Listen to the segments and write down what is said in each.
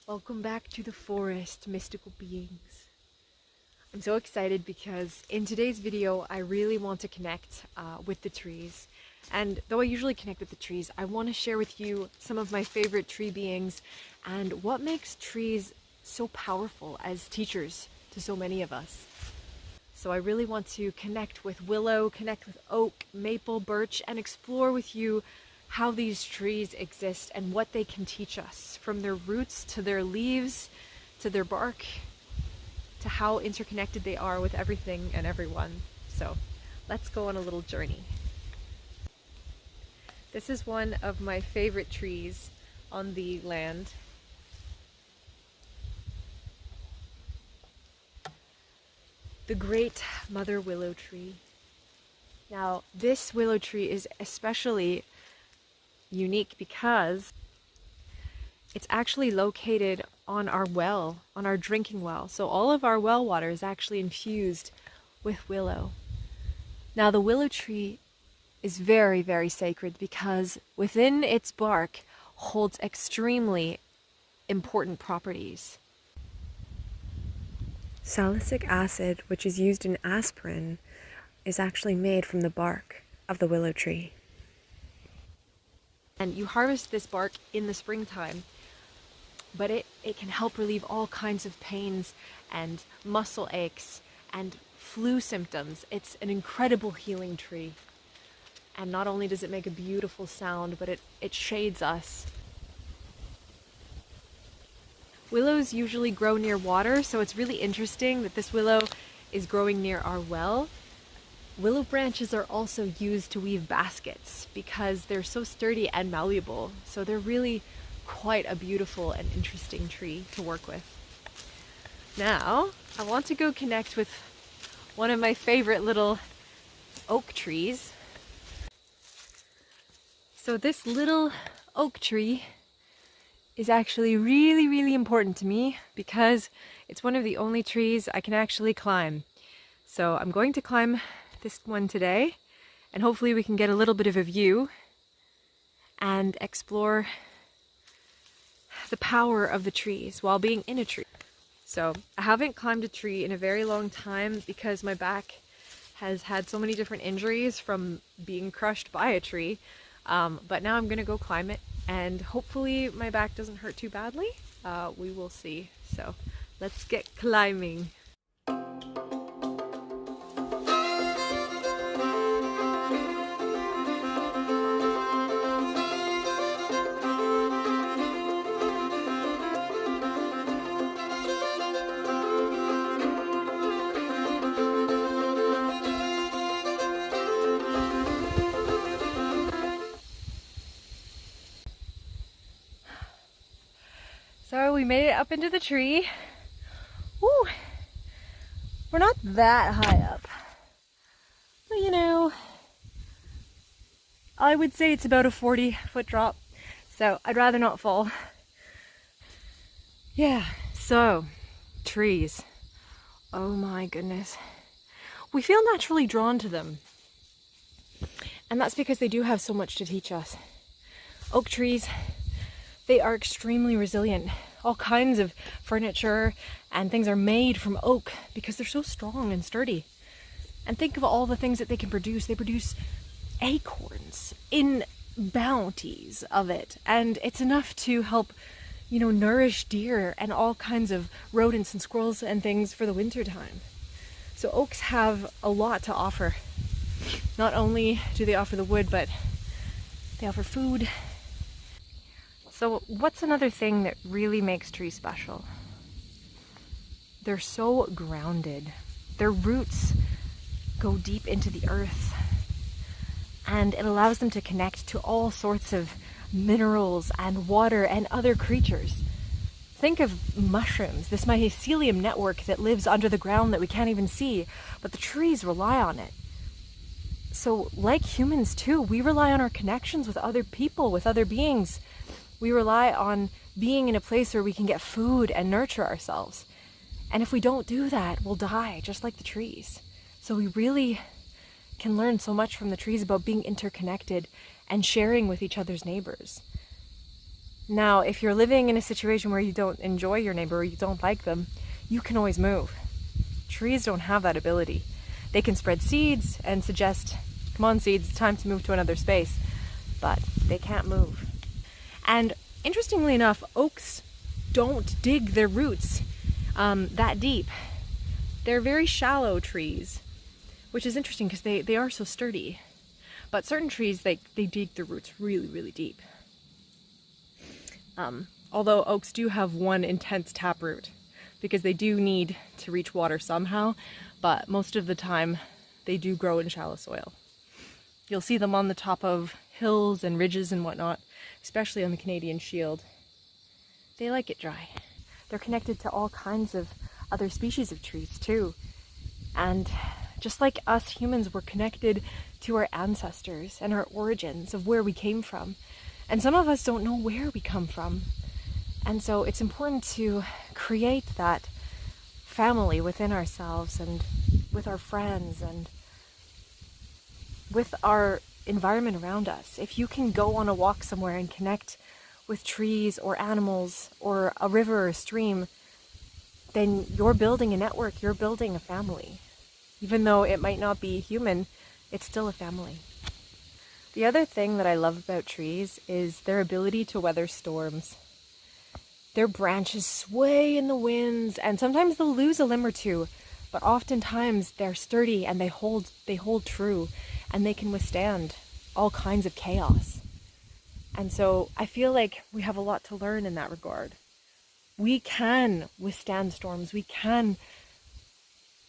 Welcome back to the forest, mystical beings. I'm so excited because in today's video I really want to connect with the trees. And though I usually connect with the trees, I want to share with you some of my favorite tree beings and what makes trees so powerful as teachers to so many of us. So I really want to connect with willow, connect with oak, maple, birch, and explore with you how these trees exist and what they can teach us, from their roots to their leaves to their bark to how interconnected they are with everything and everyone. So let's go on a little journey. This is one of my favorite trees on the land. The great mother willow tree. Now, this willow tree is especially unique because it's actually located on our well, on our drinking well. So all of our well water is actually infused with willow. Now, the willow tree is very, very sacred because within its bark holds extremely important properties. Salicylic acid, which is used in aspirin, is actually made from the bark of the willow tree. And you harvest this bark in the springtime, but it can help relieve all kinds of pains and muscle aches and flu symptoms. It's an incredible healing tree. And not only does it make a beautiful sound, but it shades us. Willows usually grow near water, so it's really interesting that this willow is growing near our well. Willow branches are also used to weave baskets because they're so sturdy and malleable. So they're really quite a beautiful and interesting tree to work with. Now, I want to go connect with one of my favorite little oak trees. So this little oak tree is actually really, really important to me because it's one of the only trees I can actually climb. So I'm going to climb this one today, and hopefully we can get a little bit of a view and explore the power of the trees while being in a tree. So I haven't climbed a tree in a very long time because my back has had so many different injuries from being crushed by a tree, but now I'm gonna go climb it and hopefully my back doesn't hurt too badly. We will see. So let's get climbing. So we made it up into the tree. Woo! We're not that high up, but you know, I would say it's about a 40-foot drop, so I'd rather not fall. Yeah, so trees. Oh my goodness. We feel naturally drawn to them, and that's because they do have so much to teach us. Oak trees, they are extremely resilient. All kinds of furniture and things are made from oak because they're so strong and sturdy. And think of all the things that they can produce. They produce acorns in bounties of it. And it's enough to help, you know, nourish deer and all kinds of rodents and squirrels and things for the winter time. So oaks have a lot to offer. Not only do they offer the wood, but they offer food. So what's another thing that really makes trees special? They're so grounded. Their roots go deep into the earth, and it allows them to connect to all sorts of minerals and water and other creatures. Think of mushrooms, this mycelium network that lives under the ground that we can't even see, but the trees rely on it. So like humans too, we rely on our connections with other people, with other beings. We rely on being in a place where we can get food and nurture ourselves. And if we don't do that, we'll die, just like the trees. So we really can learn so much from the trees about being interconnected and sharing with each other's neighbors. Now, if you're living in a situation where you don't enjoy your neighbor or you don't like them, you can always move. Trees don't have that ability. They can spread seeds and suggest, come on seeds, it's time to move to another space, but they can't move. And interestingly enough, oaks don't dig their roots that deep. They're very shallow trees, which is interesting because they are so sturdy. But certain trees, they dig their roots really, really deep. Although oaks do have one intense taproot because they do need to reach water somehow, but most of the time they do grow in shallow soil. You'll see them on the top of hills and ridges and whatnot, especially on the Canadian Shield. They like it dry. They're connected to all kinds of other species of trees too. And just like us humans, we're connected to our ancestors and our origins of where we came from. And some of us don't know where we come from. And so it's important to create that family within ourselves and with our friends and with our environment around us. If you can go on a walk somewhere and connect with trees or animals or a river or a stream, then you're building a network, you're building a family. Even though it might not be human, it's still a family. The other thing that I love about trees is their ability to weather storms. Their branches sway in the winds, and sometimes they'll lose a limb or two, but oftentimes they're sturdy and they hold true, and they can withstand all kinds of chaos. And so I feel like we have a lot to learn in that regard. We can withstand storms. We can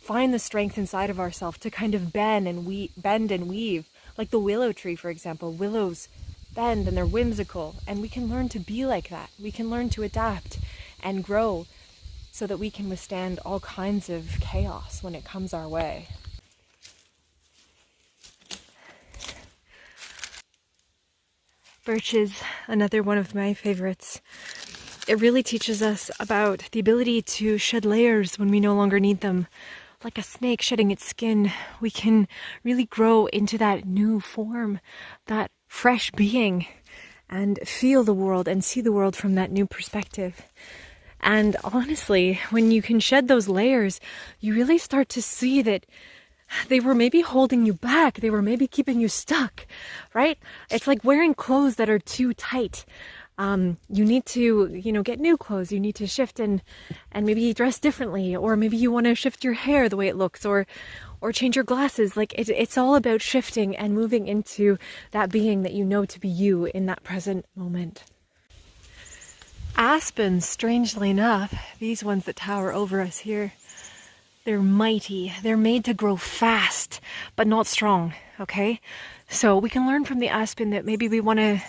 find the strength inside of ourselves to kind of bend and weave. Like the willow tree, for example. Willows bend and they're whimsical, and we can learn to be like that. We can learn to adapt and grow so that we can withstand all kinds of chaos when it comes our way. Birch is another one of my favorites. It really teaches us about the ability to shed layers when we no longer need them. Like a snake shedding its skin, we can really grow into that new form, that fresh being, and feel the world and see the world from that new perspective. And honestly, when you can shed those layers, you really start to see that they were maybe holding you back. They were maybe keeping you stuck, right? It's like wearing clothes that are too tight. You need to, get new clothes. You need to shift and maybe dress differently, or maybe you want to shift your hair the way it looks, or change your glasses. Like it's all about shifting and moving into that being that you know to be you in that present moment. Aspens, strangely enough, these ones that tower over us here, they're mighty. They're made to grow fast, but not strong, okay? So we can learn from the aspen that maybe we want to,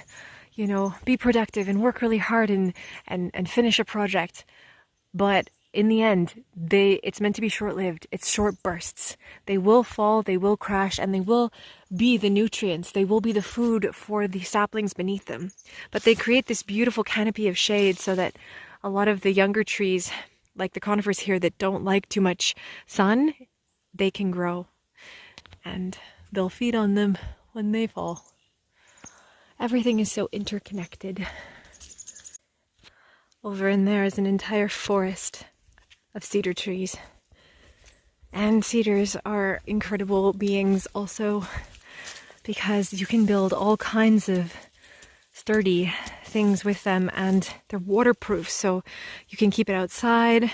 be productive and work really hard and finish a project. But in the end, it's meant to be short-lived. It's short bursts. They will fall, they will crash, and they will be the nutrients. They will be the food for the saplings beneath them. But they create this beautiful canopy of shade so that a lot of the younger trees, like the conifers here that don't like too much sun, they can grow. And they'll feed on them when they fall. Everything is so interconnected. Over in there is an entire forest of cedar trees. And cedars are incredible beings also, because you can build all kinds of sturdy things with them, and they're waterproof, so you can keep it outside.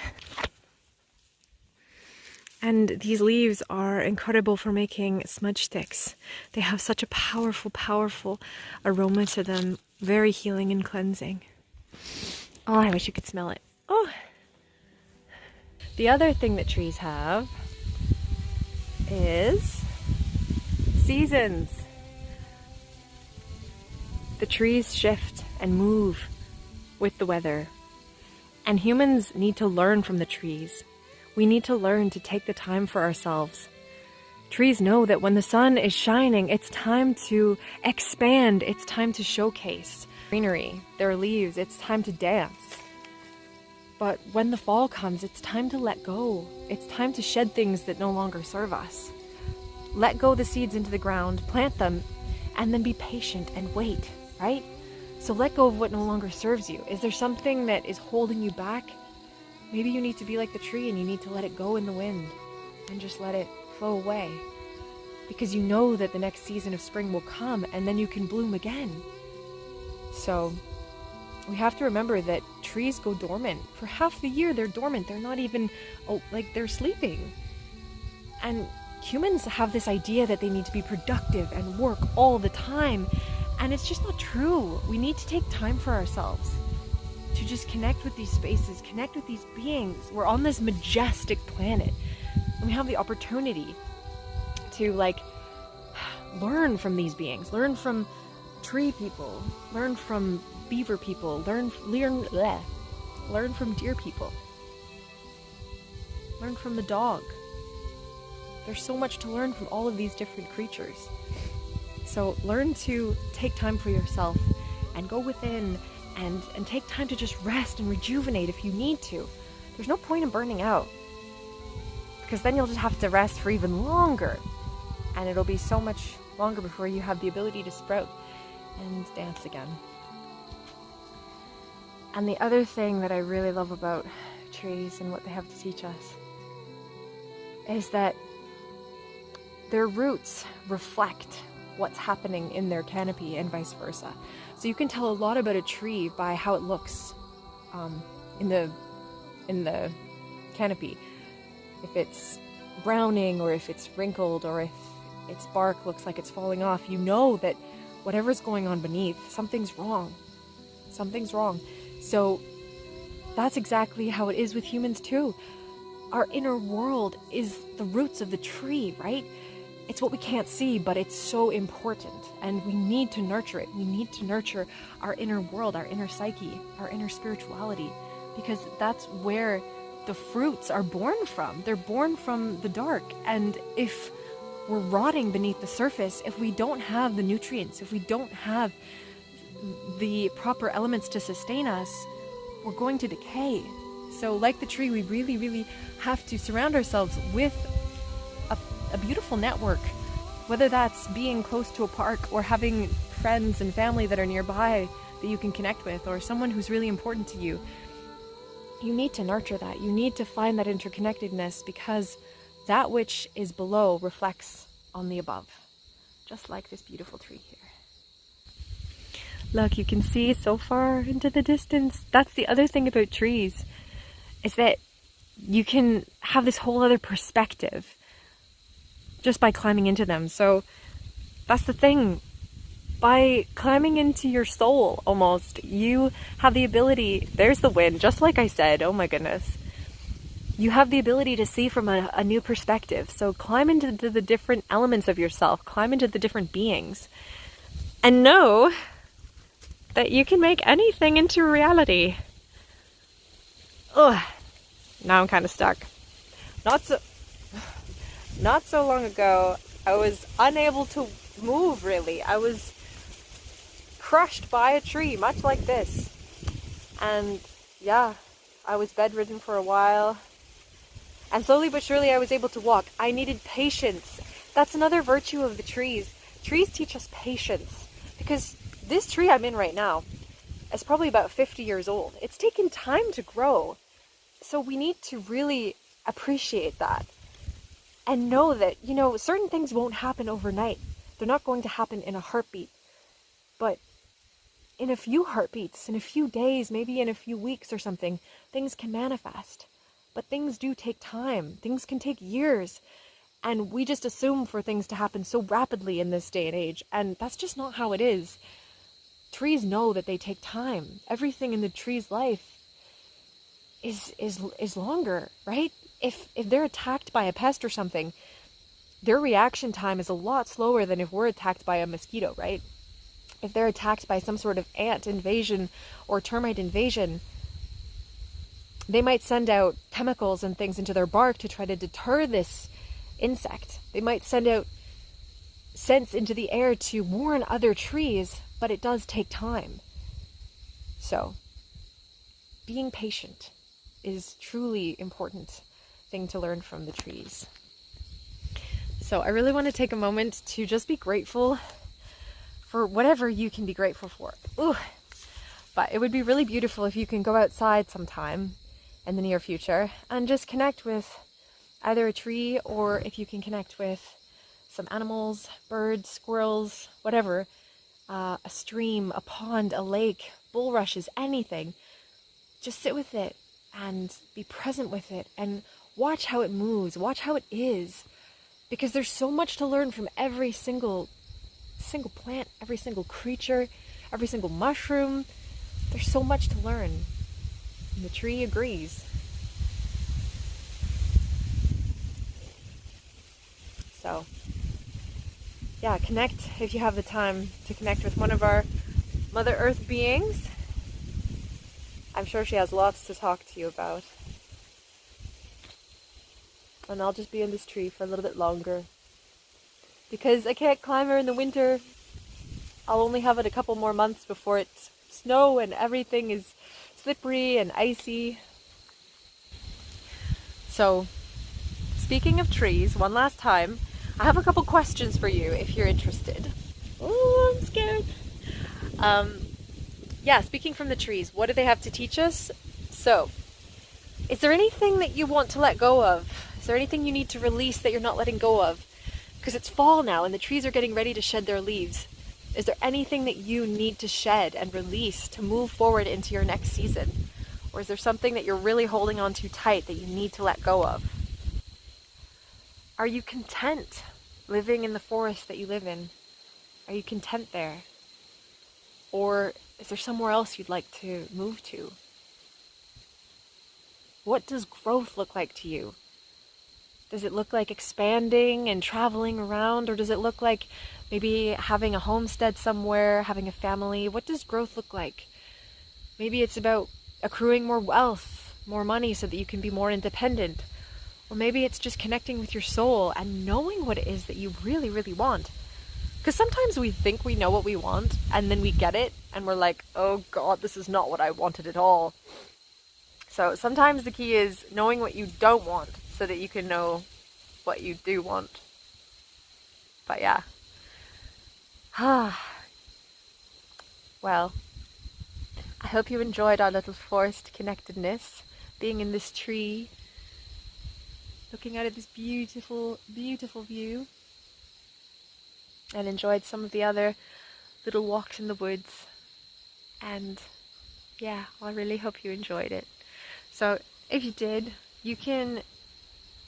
And these leaves are incredible for making smudge sticks. They have such a powerful, powerful aroma to them. Very healing and cleansing. Oh, I wish you could smell it. Oh! The other thing that trees have is seasons. The trees shift and move with the weather. And humans need to learn from the trees. We need to learn to take the time for ourselves. Trees know that when the sun is shining, it's time to expand. It's time to showcase greenery, their leaves. It's time to dance. But when the fall comes, it's time to let go. It's time to shed things that no longer serve us. Let go the seeds into the ground, plant them, and then be patient and wait, right? So let go of what no longer serves you. Is there something that is holding you back? Maybe you need to be like the tree and you need to let it go in the wind and just let it flow away. Because you know that the next season of spring will come and then you can bloom again. So we have to remember that trees go dormant. For half the year they're dormant. They're not even, they're sleeping. And humans have this idea that they need to be productive and work all the time. And it's just not true. We need to take time for ourselves to just connect with these spaces, connect with these beings. We're on this majestic planet and we have the opportunity to learn from these beings, learn from tree people, learn from beaver people, learn from deer people, learn from the dog. There's so much to learn from all of these different creatures. So learn to take time for yourself and go within and take time to just rest and rejuvenate if you need to. There's no point in burning out, because then you'll just have to rest for even longer, and it'll be so much longer before you have the ability to sprout and dance again. And the other thing that I really love about trees and what they have to teach us is that their roots reflect what's happening in their canopy and vice versa. So you can tell a lot about a tree by how it looks in the canopy. If it's browning, or if it's wrinkled, or if its bark looks like it's falling off, you know that whatever's going on beneath, something's wrong. Something's wrong. So that's exactly how it is with humans too. Our inner world is the roots of the tree, right? It's what we can't see, but it's so important, and we need to nurture it. We need to nurture our inner world, our inner psyche, our inner spirituality, because that's where the fruits are born from. They're born from the dark, and if we're rotting beneath the surface, if we don't have the nutrients, if we don't have the proper elements to sustain us, we're going to decay. So like the tree, we really, really have to surround ourselves with a beautiful network, whether that's being close to a park or having friends and family that are nearby that you can connect with, or someone who's really important to you. You need to nurture that. You need to find that interconnectedness, because that which is below reflects on the above, just like this beautiful tree here. Look, you can see so far into the distance. That's the other thing about trees, is that you can have this whole other perspective just by climbing into them. So that's the thing. By climbing into your soul, almost, you have the ability, there's the wind, just like I said, oh my goodness. You have the ability to see from a new perspective. So climb into the different elements of yourself, climb into the different beings, and know that you can make anything into reality. Ugh, now I'm kind of stuck. Not so long ago, I was unable to move, really. I was crushed by a tree, much like this. And yeah, I was bedridden for a while. And slowly but surely I was able to walk. I needed patience. That's another virtue of the trees. Trees teach us patience. Because this tree I'm in right now is probably about 50 years old. It's taken time to grow. So we need to really appreciate that. And know that, certain things won't happen overnight. They're not going to happen in a heartbeat. But in a few heartbeats, in a few days, maybe in a few weeks or something, things can manifest. But things do take time. Things can take years. And we just assume for things to happen so rapidly in this day and age. And that's just not how it is. Trees know that they take time. Everything in the tree's life is longer, right? If they're attacked by a pest or something, their reaction time is a lot slower than if we're attacked by a mosquito, right? If they're attacked by some sort of ant invasion or termite invasion, they might send out chemicals and things into their bark to try to deter this insect. They might send out scents into the air to warn other trees, but it does take time. So, being patient is truly important thing to learn from the trees. So I really want to take a moment to just be grateful for whatever you can be grateful for. Ooh, But it would be really beautiful if you can go outside sometime in the near future and just connect with either a tree, or if you can connect with some animals, birds, squirrels, whatever, a stream, a pond, a lake, bulrushes, anything. Just sit with it and be present with it and watch how it moves, watch how it is. Because there's so much to learn from every single plant, every single creature, every single mushroom. There's so much to learn. And the tree agrees. So, yeah, connect if you have the time to connect with one of our Mother Earth beings. I'm sure she has lots to talk to you about. And I'll just be in this tree for a little bit longer. Because I can't climb her in the winter. I'll only have it a couple more months before it's snow and everything is slippery and icy. So, speaking of trees, one last time, I have a couple questions for you if you're interested. Oh, I'm scared. Yeah, speaking from the trees, what do they have to teach us? So, is there anything that you want to let go of? Is there anything you need to release that you're not letting go of? Because it's fall now and the trees are getting ready to shed their leaves. Is there anything that you need to shed and release to move forward into your next season? Or is there something that you're really holding on to tight that you need to let go of? Are you content living in the forest that you live in? Are you content there? Or is there somewhere else you'd like to move to? What does growth look like to you? Does it look like expanding and traveling around? Or does it look like maybe having a homestead somewhere, having a family? What does growth look like? Maybe it's about accruing more wealth, more money so that you can be more independent. Or maybe it's just connecting with your soul and knowing what it is that you really, really want. Because sometimes we think we know what we want and then we get it and we're like, oh God, this is not what I wanted at all. So sometimes the key is knowing what you don't want so that you can know what you do want. But yeah. Well, I hope you enjoyed our little forest connectedness, being in this tree, looking out at this beautiful, beautiful view, and enjoyed some of the other little walks in the woods. And yeah, I really hope you enjoyed it. So if you did, you can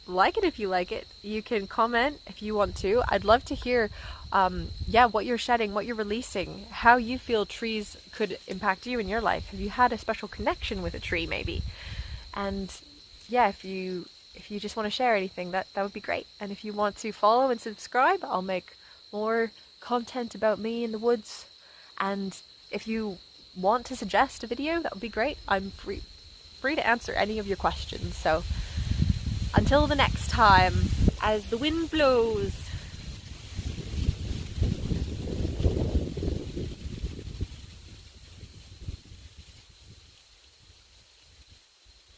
like it if you like it. You can comment if you want to. I'd love to hear what you're shedding, what you're releasing, how you feel trees could impact you in your life. Have you had a special connection with a tree maybe? And yeah, if you just want to share anything, that would be great. And if you want to follow and subscribe, I'll make more content about me in the woods. And if you want to suggest a video, that would be great. I'm free to answer any of your questions. So until the next time, as the wind blows.